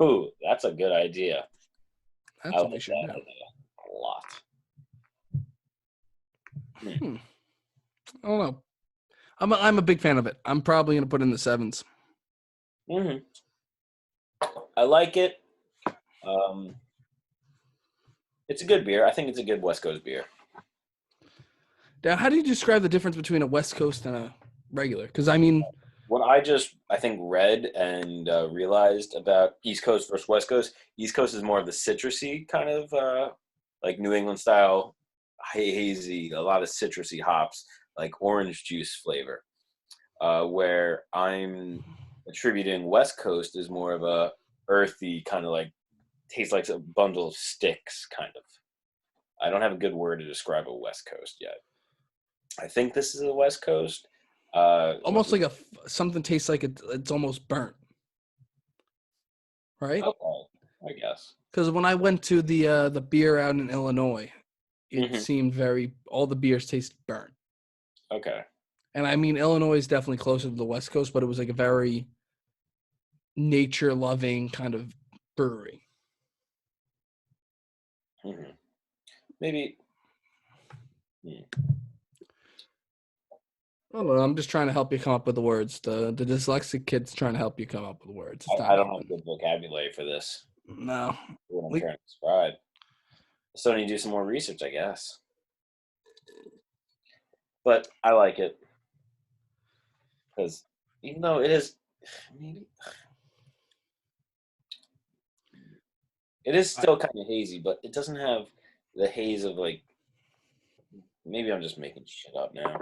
Ooh, that's a good idea. That's what we should do. A lot. I don't know. I'm a big fan of it. I'm probably gonna put in the 7s. Mm-hmm. I like it. It's a good beer. I think it's a good West Coast beer. Now, how do you describe the difference between a West Coast and a regular? Because I mean, what I think read and realized about East Coast versus West Coast. East Coast is more of the citrusy kind of like New England style, hazy, a lot of citrusy hops, like orange juice flavor. Where I'm attributing West Coast is more of a earthy kind of like tastes like a bundle of sticks kind of. I don't have a good word to describe a West Coast yet. I think this is a West Coast. Almost like something tastes like it's almost burnt, right? Okay, I guess. Because when I went to the beer out in Illinois, it seemed all the beers taste burnt. Okay. And I mean, Illinois is definitely closer to the West Coast, but it was like a very nature-loving kind of brewery. Mm-hmm. Maybe. I don't know. I'm just trying to help you come up with the words. The dyslexic kid's trying to help you come up with the words. I don't have good vocabulary for this. No. What I'm trying to describe. So I need to do some more research, I guess. But I like it. Because even though it is, it is still kind of hazy, but it doesn't have the haze of like, maybe I'm just making shit up now.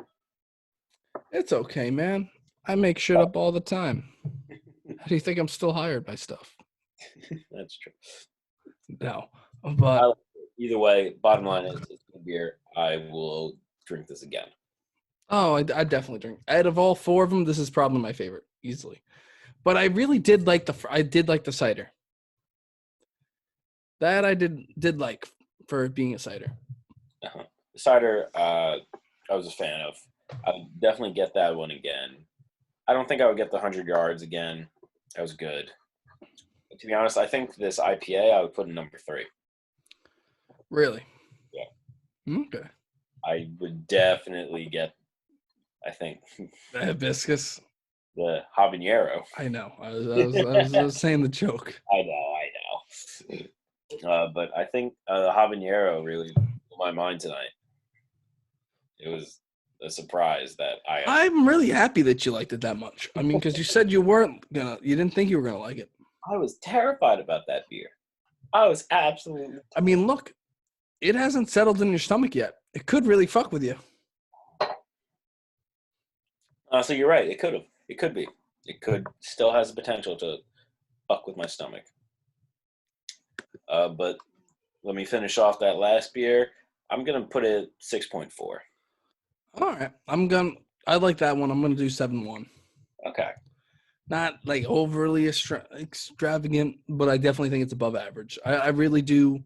It's okay, man. I make shit up all the time. How do you think I'm still hired by stuff? That's true. No, but either way, bottom line is it's good beer. I will drink this again. Oh, I definitely drink. Out of all 4 of them, this is probably my favorite, easily. But I really did like the cider. That I did like for being a cider. Uh-huh. Cider, I was a fan of. I would definitely get that one again. I don't think I would get the 100 yards again. That was good. But to be honest, I think this IPA I would put in number 3. Really? Yeah. Okay. I would definitely get, I think, The hibiscus. the habanero. I know. I was saying the joke. I know. But I think the habanero really blew my mind tonight. It was a surprise that I actually. I'm really happy that you liked it that much. I mean, because you said you didn't think you were gonna like it. I was terrified about that beer. I was absolutely. I mean, look, it hasn't settled in your stomach yet. It could really fuck with you. So you're right. It could have. It could be. It could still has the potential to fuck with my stomach. But let me finish off that last beer. I'm gonna put it 6.4. All right, I like that one. I'm gonna do 7-1. Okay. Not like overly extravagant, but I definitely think it's above average. I really do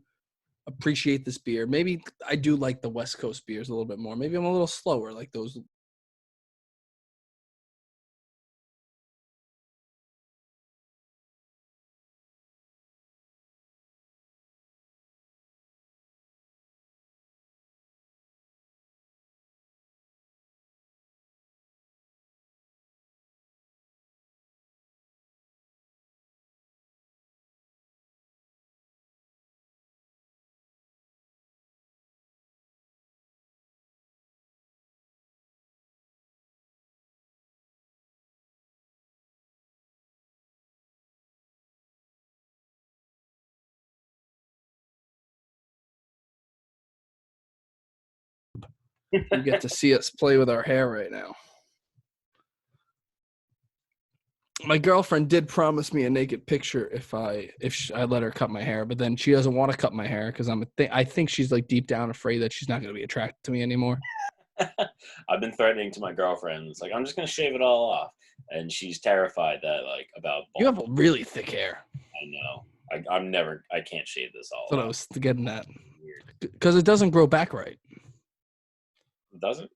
appreciate this beer. Maybe I do like the West Coast beers a little bit more. Maybe I'm a little slower, like those. You get to see us play with our hair right now. My girlfriend did promise me a naked picture if I let her cut my hair, but then she doesn't want to cut my hair because I think she's like deep down afraid that she's not going to be attracted to me anymore. I've been threatening to my girlfriend. It's like I'm just gonna shave it all off, and she's terrified that about. You have a really thick hair. I know. I'm never. I can't shave this all. That's what I was getting at. Because it doesn't grow back right. Does it?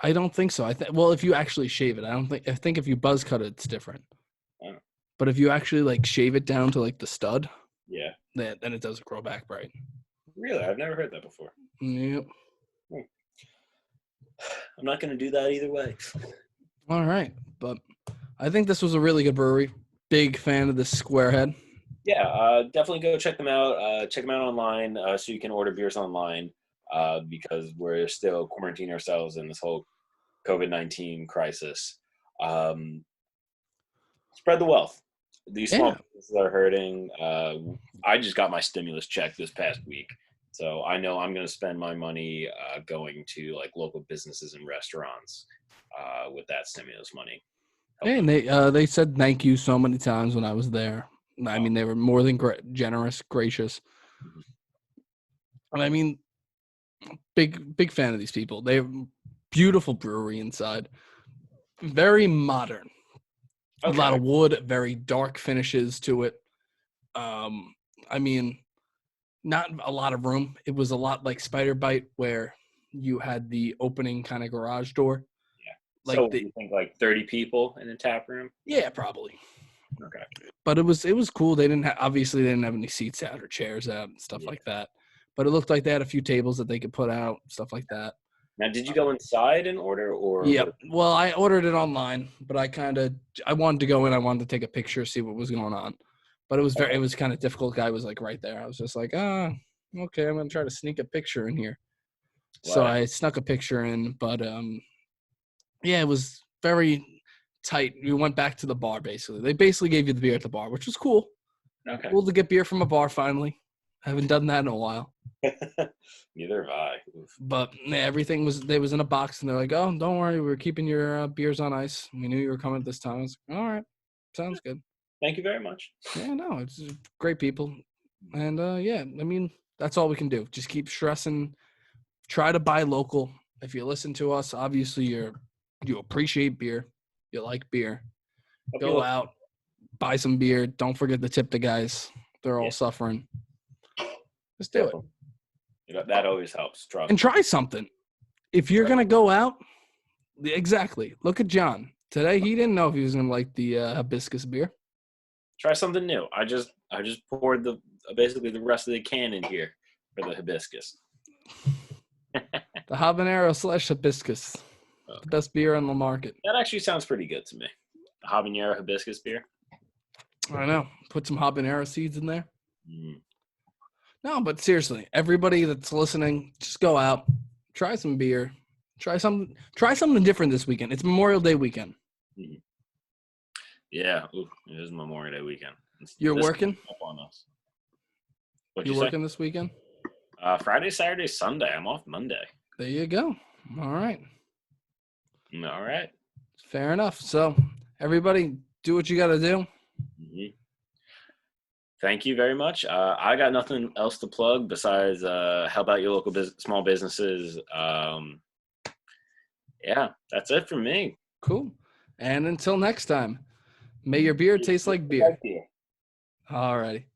I don't think so. Well, if you actually shave it, I think if you buzz cut it, it's different. Oh. But if you actually like shave it down to like the stud, yeah, then it doesn't grow back right. Really, I've never heard that before. Yep. I'm not going to do that either way. All right, but I think this was a really good brewery. Big fan of the SquareHead. Yeah, definitely go check them out. Check them out online so you can order beers online because we're still quarantining ourselves in this whole COVID-19 crisis. Spread the wealth. These small businesses are hurting. I just got my stimulus check this past week, so I know I'm going to spend my money going to like local businesses and restaurants with that stimulus money. And they said thank you so many times when I was there. I mean, they were more than generous, gracious. And I mean, big fan of these people. They have beautiful brewery inside. Very modern. Okay. A lot of wood, very dark finishes to it. I mean, not a lot of room. It was a lot like Spider Bite, where you had the opening kind of garage door. Yeah. Like so you think like 30 people in a tap room? Yeah, probably. Okay. But it was cool. They didn't obviously they didn't have any seats out or chairs out and stuff like that. But it looked like they had a few tables that they could put out, stuff like that. Now, did you go inside and order, or? Yeah. Well, I ordered it online, but I wanted to go in. I wanted to take a picture, see what was going on. But it was kind of difficult. Guy was like right there. I was just like, okay, I'm gonna try to sneak a picture in here. Wow. So I snuck a picture in, but yeah, it was very tight. We went back to the bar basically. They basically gave you the beer at the bar, which was cool. Okay. Cool to get beer from a bar finally. I haven't done that in a while. Neither have I. But yeah, everything was in a box, and they're like, "Oh, don't worry, we're keeping your beers on ice. We knew you were coming at this time." I was like, "All right, sounds good." Thank you very much. Yeah, no, it's great people, and yeah, I mean that's all we can do. Just keep stressing. Try to buy local. If you listen to us, obviously you appreciate beer, you like beer. Go out, buy some beer. Don't forget to tip the guys. They're all suffering. Just do it. That always helps. Trust. And try something. If you're going to go out, exactly. Look at John. Today, he didn't know if he was going to like the hibiscus beer. Try something new. I just poured basically the rest of the can in here for the hibiscus. The habanero / hibiscus. Okay. The best beer on the market. That actually sounds pretty good to me. The habanero hibiscus beer. I know. Put some habanero seeds in there. Mm. No, but seriously, everybody that's listening, just go out, try some beer, try something different this weekend. It's Memorial Day weekend. Mm. Yeah, it is Memorial Day weekend. You're working? Up on us. You're working this weekend? Friday, Saturday, Sunday. I'm off Monday. There you go. All right. All right. Fair enough. So, everybody, do what you got to do. Mm-hmm. Thank you very much. I got nothing else to plug besides help out your local small businesses. Yeah, that's it for me. Cool. And until next time, may your beer taste like beer. All righty.